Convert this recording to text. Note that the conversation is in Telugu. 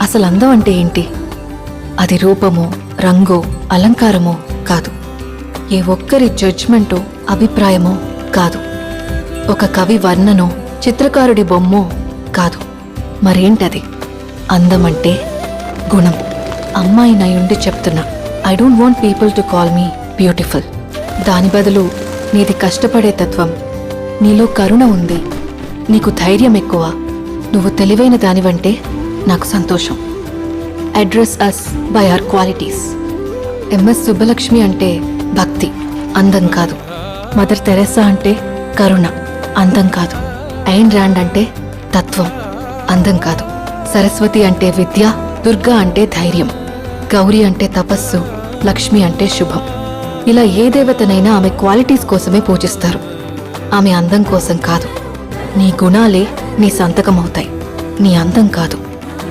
అసలు అందం అంటే ఏంటి? అది రూపమో, రంగో, అలంకారమో కాదు. ఏ ఒక్కరి జడ్జ్మెంటో, అభిప్రాయమో కాదు. ఒక కవి వర్ణనో, చిత్రకారుడి బొమ్మో కాదు. మరేంటది? అందమంటే గుణం. అమ్మాయినయుండి చెప్తున్నా, I don't want people to call me beautiful. దాని బదులు నీది కష్టపడే తత్వం, నీలో కరుణ ఉంది, నీకు ధైర్యం ఎక్కువ, నువ్వు తెలివైన దానివంటే నాకు సంతోషం. Address us by our qualities. MS Subbalakshmi అంటే భక్తి, అందం కాదు. మదర్ తెరెసా అంటే కరుణ, అందం కాదు. ఐన్ ర్యాండ్ అంటే తత్వం, అందం కాదు. సరస్వతి అంటే విద్య, దుర్గా అంటే ధైర్యం, గౌరీ అంటే తపస్సు, లక్ష్మి అంటే శుభం. ఇలా ఏ దేవతనైనా ఆమె క్వాలిటీస్ కోసమే పూజిస్తారు, ఆమె అందం కోసం కాదు. నీ గుణాలే నీ సంతకమవుతాయి, నీ అందం కాదు.